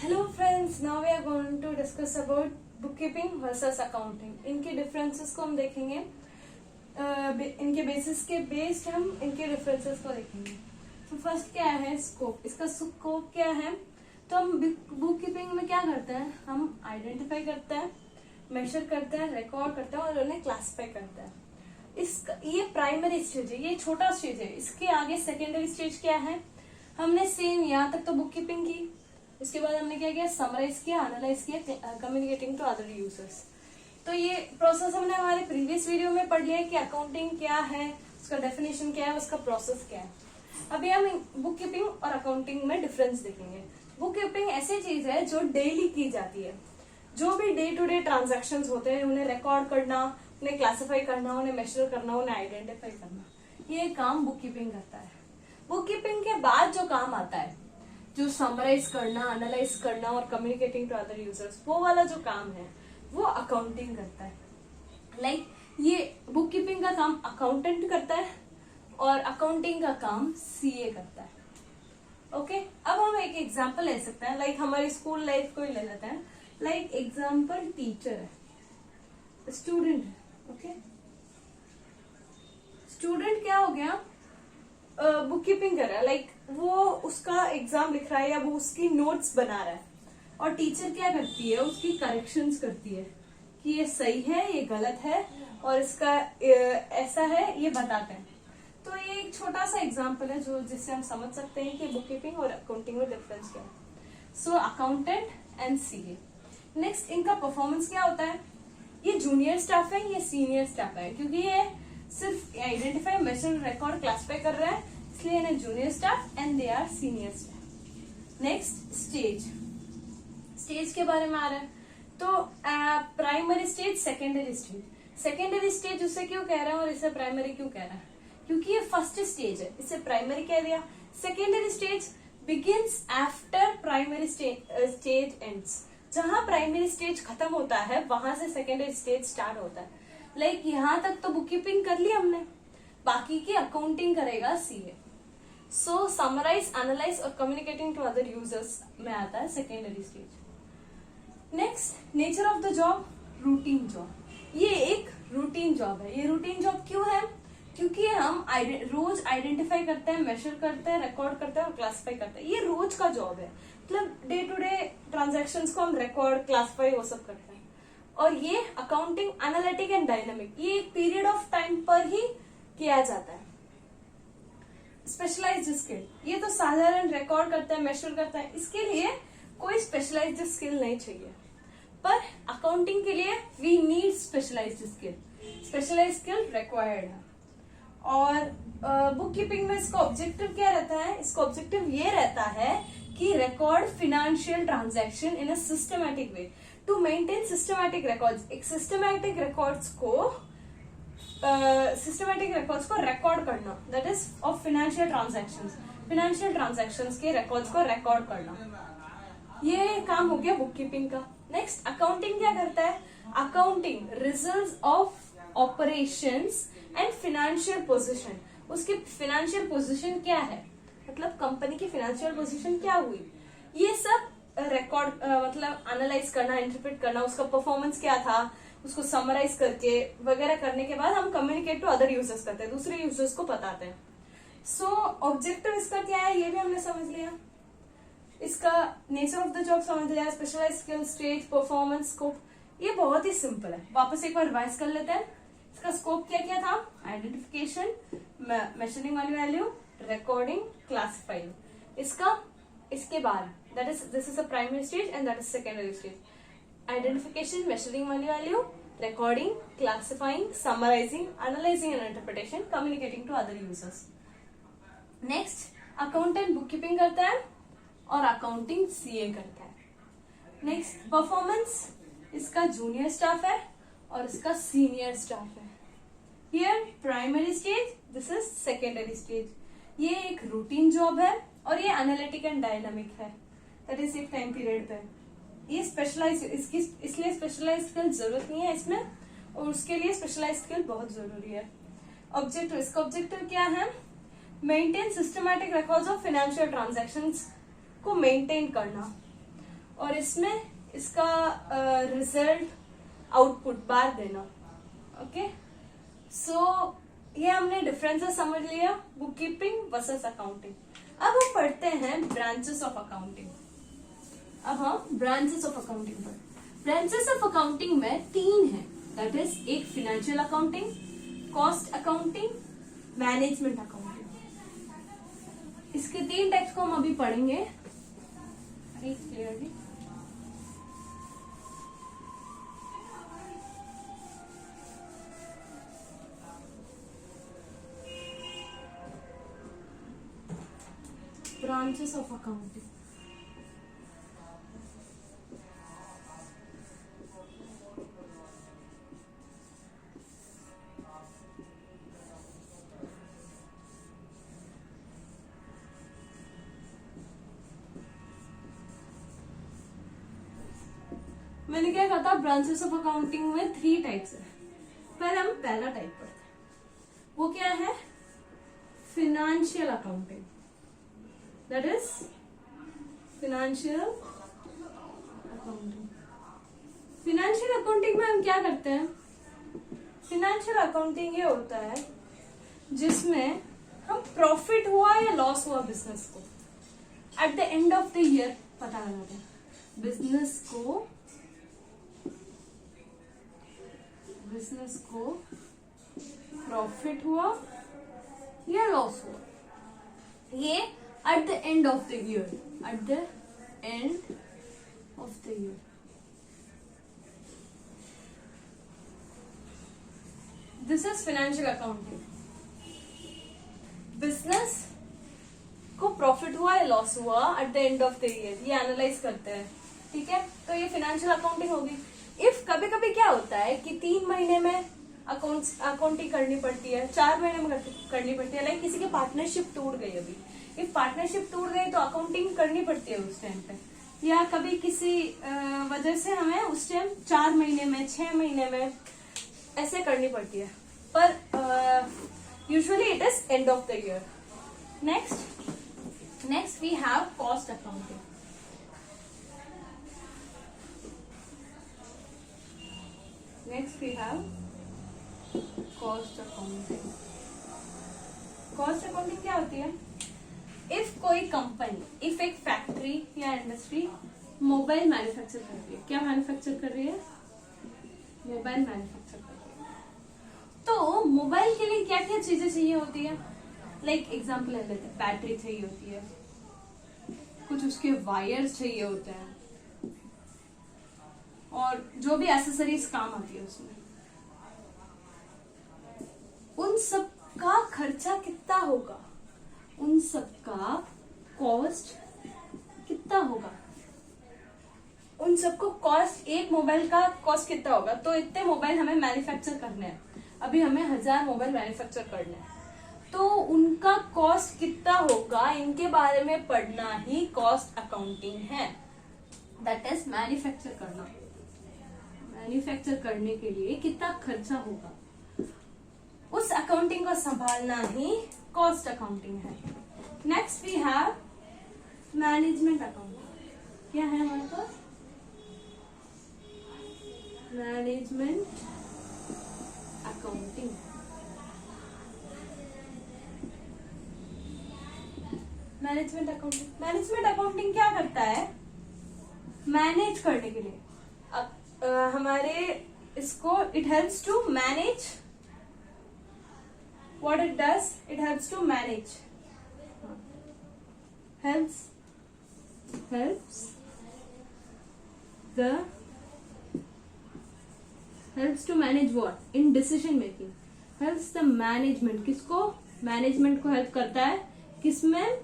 Hello friends, now we are going to discuss about bookkeeping versus accounting. इनके differences को हम देखेंगे, इनके बेसिस के बेस्ड हम इनके डिफरेंसेस को देखेंगे. तो फर्स्ट क्या है स्कोप. इसका स्कोप क्या है? तो हम बुककीपिंग में क्या करते हैं, हम आइडेंटिफाई करते हैं, मेजर करते हैं, रिकॉर्ड करते हैं और उन्हें क्लासिफाई करते हैं. ये प्राइमरी स्टेज है, ये छोटा स्टेज है. इसके आगे सेकेंडरी स्टेज क्या है? हमने सेम यहाँ तक तो बुककीपिंग की, इसके बाद हमने क्या किया, समराइज किया, एनालाइज किया, कम्युनिकेटिंग टू अदर यूजर्स. तो ये प्रोसेस हमने हमारे प्रीवियस वीडियो में पढ़ लिया कि अकाउंटिंग क्या है, उसका डेफिनेशन क्या है, उसका प्रोसेस क्या है. अभी हम बुक कीपिंग और अकाउंटिंग में डिफरेंस देखेंगे. बुक कीपिंग ऐसी चीज है जो डेली की जाती है. जो भी डे टू डे ट्रांजेक्शन होते हैं उन्हें रिकॉर्ड करना, उन्हें क्लासिफाई करना, उन्हें मेजर करना, उन्हें आइडेंटिफाई करना, ये काम बुक कीपिंग करता है. बुक कीपिंग के बाद जो काम आता है, जो समराइज करना, एनालाइज करना और कम्युनिकेटिंग टू अदर यूजर्स, वो वाला जो काम है वो अकाउंटिंग करता है. ये बुक कीपिंग का काम अकाउंटेंट करता है और अकाउंटिंग का काम सीए करता है. ओके, अब हम एक एग्जांपल ले सकते हैं. हमारी स्कूल लाइफ को ही ले लेते हैं. एग्जांपल टीचर है, स्टूडेंट है. ओके, स्टूडेंट क्या हो गया, बुक कीपिंग कर रहा है. वो उसका एग्जाम लिख रहा है या वो उसकी नोट्स बना रहा है और टीचर क्या करती है, उसकी करेक्शंस करती है कि ये सही है, ये गलत है और इसका ऐसा है, ये बताते हैं. तो ये एक छोटा सा एग्जांपल है जो जिससे हम समझ सकते हैं कि बुक कीपिंग और अकाउंटिंग में डिफरेंस क्या है. सो अकाउंटेंट एंड सीए. नेक्स्ट, इनका परफॉर्मेंस क्या होता है. ये जूनियर स्टाफ है, ये सीनियर स्टाफ है, क्योंकि ये सिर्फ आइडेंटिफाई, मेजर, रिकॉर्ड, क्लासिफाई कर रहा है, इसलिए इन्हें junior staff and they are senior staff. Next, stage के बारे में आ रहा है. तो primary stage, secondary stage. Secondary stage उसे क्यों कह रहा है और इसे प्राइमरी क्यों कह रहा है? क्योंकि ये फर्स्ट स्टेज है, इसे प्राइमरी कह दिया. Secondary stage begins after primary stage ends. जहां प्राइमरी स्टेज खत्म होता है वहां से सेकेंडरी स्टेज स्टार्ट होता है. यहाँ तक तो बुक कीपिंग कर ली हमने, बाकी की अकाउंटिंग करेगा सीए. सो समराइज, एनालाइज और कम्युनिकेटिंग टू अदर यूजर्स में आता है secondary stage. Next, nature of the job, routine job. ये एक रूटीन जॉब है. ये रूटीन जॉब क्यों है? क्योंकि हम रोज आइडेंटिफाई करते हैं, मेजर करते हैं, रिकॉर्ड करते हैं और क्लासिफाई करते हैं. ये रोज का जॉब है. मतलब डे टू डे ट्रांजेक्शन्स को हम रिकॉर्ड, क्लासिफाई वो सब करते हैं. और ये अकाउंटिंग, एनालिटिक एंड डायनामिक, ये एक पीरियड ऑफ टाइम पर ही किया जाता है. स्पेशलाइज्ड स्किल, ये तो साधारण रिकॉर्ड करते हैं, मेजर करते हैं, इसके लिए कोई स्पेशलाइज्ड स्किल नहीं चाहिए. पर अकाउंटिंग के लिए we need specialised skill. Specialised skill required है. और बुक कीपिंग में इसका ऑब्जेक्टिव क्या रहता है? इसका ऑब्जेक्टिव ये रहता है कि record financial transaction in a systematic way. To maintain systematic records. एक सिस्टमैटिक रिकॉर्ड्स को रिकॉर्ड करना, that is of financial transactions. Financial transactions के रिकॉर्ड्स को रिकॉर्ड करना, ये काम हो गया बुक कीपिंग का. नेक्स्ट, अकाउंटिंग क्या करता है? Accounting results of operations and financial position. उसकी फिनेंशियल पोजीशन क्या है, मतलब कंपनी की फिनेंशियल पोजीशन क्या हुई, ये सब रिकॉर्ड मतलब एनालाइज करना, इंटरप्रेट करना, उसका परफॉर्मेंस क्या था, उसको समराइज करके वगैरह करने के बाद हम कम्युनिकेट टू अदर यूजर्स करते हैं, दूसरे यूजर्स को बताते हैं. सो ऑब्जेक्टिव इसका क्या है ये भी हमने समझ लिया. इसका नेचर ऑफ द जॉब समझ लिया, specialise skill, stage, performance, scope. ये बहुत ही सिंपल है. वापस एक बार रिवाइज कर लेते हैं. इसका स्कोप क्या क्या था? आइडेंटिफिकेशन, मेजरिंग वाली वैल्यू, रिकॉर्डिंग, क्लासिफाइंग. इसके बाद that is this is a primary stage and that is secondary stage. Identification, measuring वाली value, recording, classifying, summarising, analysing and interpretation, communicating to other users. Next, accountant book keeping करता है और accounting CA करता है. Next, performance, इसका junior staff है और इसका सीनियर स्टाफ है. Here primary stage, this is secondary stage. ये एक रूटीन जॉब है और ये एनालिटिक एंड डायनामिक है, दैट इज एक टाइम पीरियड पे. ये स्पेशलाइज, इसलिए स्पेशलाइज स्किल जरूरत नहीं है इसमें, और उसके लिए स्पेशलाइज स्किल बहुत जरूरी है. ऑब्जेक्टिव, इसका ऑब्जेक्टिव क्या है? Maintain systematic records of financial transactions को मेंटेन करना, और इसमें इसका रिजल्ट आउटपुट बार देना। ओके, सो ये हमने डिफरेंसेस समझ लिया बुक कीपिंग वर्सेस अकाउंटिंग। अब हम पढ़ते हैं ब्रांचेस ऑफ अकाउंटिंग। अब हम ब्रांचेस ऑफ अकाउंटिंग पर, ब्रांचेस ऑफ अकाउंटिंग में 3 है, दैट इज एक financial accounting, cost accounting, management accounting. इसके 3 टाइप्स को हम अभी पढ़ेंगे क्लियरली। ब्रांचेस ऑफ अकाउंटिंग, मैंने क्या कहा था, ब्रांचेस ऑफ अकाउंटिंग में 3 टाइप्स है। पहले हम पहला टाइप पढ़ते हैं, वो क्या है, financial accounting, that is financial accounting. Financial accounting में हम क्या करते हैं, फिनेंशियल अकाउंटिंग ये होता है जिसमें हम प्रॉफिट हुआ या लॉस हुआ बिजनेस को at the end of the year पता लगाते हैं। बिजनेस को प्रॉफिट हुआ या लॉस हुआ, ये at the end of the year, at the end of the year. This is financial accounting. Business को प्रॉफिट हुआ या लॉस हुआ at the end of the year, ये एनालाइज करते हैं। ठीक है, तो ये फाइनेंशियल अकाउंटिंग होगी। इफ कभी कभी क्या होता है कि 3 महीने में अकाउंटिंग करनी पड़ती है, 4 महीने में करनी पड़ती है, लाइक किसी की पार्टनरशिप टूट गई, अभी इफ पार्टनरशिप टूट गई तो अकाउंटिंग करनी पड़ती है उस टाइम पे, या कभी किसी वजह से हमें उस टाइम 4 महीने में, 6 महीने में ऐसे करनी पड़ती है, पर usually it is end of the year. Next we have cost accounting. Next we have cost accounting. Cost accounting क्या होती है? If कोई कंपनी, if एक फैक्ट्री या इंडस्ट्री मोबाइल मैन्युफैक्चर कर रही है, क्या मैन्युफैक्चर कर रही है? मोबाइल मैन्युफैक्चर कर रही है, तो मोबाइल के लिए क्या क्या चीजें चाहिए होती है? लाइक एग्जाम्पल ले लेते हैं, बैटरी चाहिए होती है, कुछ उसके वायर्स चाहिए होते हैं, और जो भी एसेसरीज काम आती है उसमें, उन सब का खर्चा कितना होगा, उन सब का कॉस्ट कितना होगा, उन सबको कॉस्ट, एक मोबाइल का कॉस्ट कितना होगा, तो इतने मोबाइल हमें मैन्युफैक्चर करने हैं, अभी हमें 1000 मोबाइल मैन्युफैक्चर करने हैं, तो उनका कॉस्ट कितना होगा, इनके बारे में पढ़ना ही कॉस्ट अकाउंटिंग है। दैट इज मैन्युफैक्चर करना, मैन्युफैक्चर करने के लिए कितना खर्चा होगा, उस अकाउंटिंग को संभालना ही कॉस्ट अकाउंटिंग है। Next we have management accounting. क्या है हमारे पास? Management accounting. मैनेजमेंट अकाउंटिंग क्या करता है? मैनेज करने के लिए, हमारे इसको, it helps to manage, what it does, it helps to manage, helps to manage what in decision making, helps the management, किसको? मैनेजमेंट को हेल्प करता है किसमें?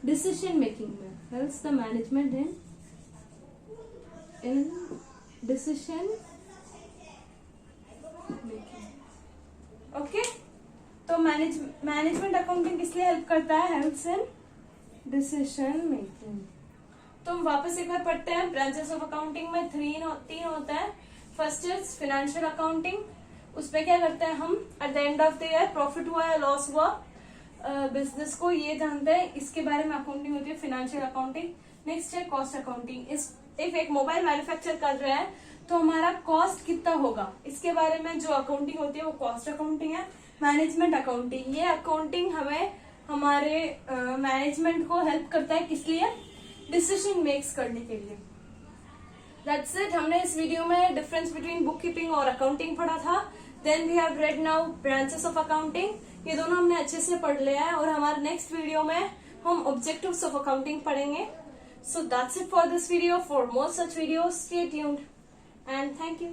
डिसीजन मेकिंग में, helps the management in decision making। Okay, तो management accounting किस लिए help करता है? Helps in decision making. तो हम वापस एक बार पढ़ते हैं, ब्रांचेस ऑफ अकाउंटिंग में 3 होता है। फर्स्ट इज फाइनेंशियल अकाउंटिंग, उसमें क्या करते हैं हम? At the end of the year profit हुआ या लॉस हुआ, बिजनेस को ये जानते हैं, इसके बारे में अकाउंटिंग होती है, फाइनेंशियल अकाउंटिंग। नेक्स्ट है कॉस्ट अकाउंटिंग। इफ एक मोबाइल मैन्युफैक्चर कर रहा है तो हमारा कॉस्ट कितना होगा, इसके बारे में जो अकाउंटिंग होती है वो कॉस्ट अकाउंटिंग है। मैनेजमेंट अकाउंटिंग, ये अकाउंटिंग हमें हमारे मैनेजमेंट को हेल्प करता है, किस लिए, डिसीजन मेक्स करने के लिए। That's it. हमने इस वीडियो में डिफरेंस बिटवीन बुक कीपिंग और अकाउंटिंग पढ़ा था। Then we have read now branches of accounting. ये दोनों हमने अच्छे से पढ़ लिया है और हमारे नेक्स्ट वीडियो में हम ऑब्जेक्टिव्स ऑफ अकाउंटिंग पढ़ेंगे। So that's it for this video. For more such videos stay tuned and thank you.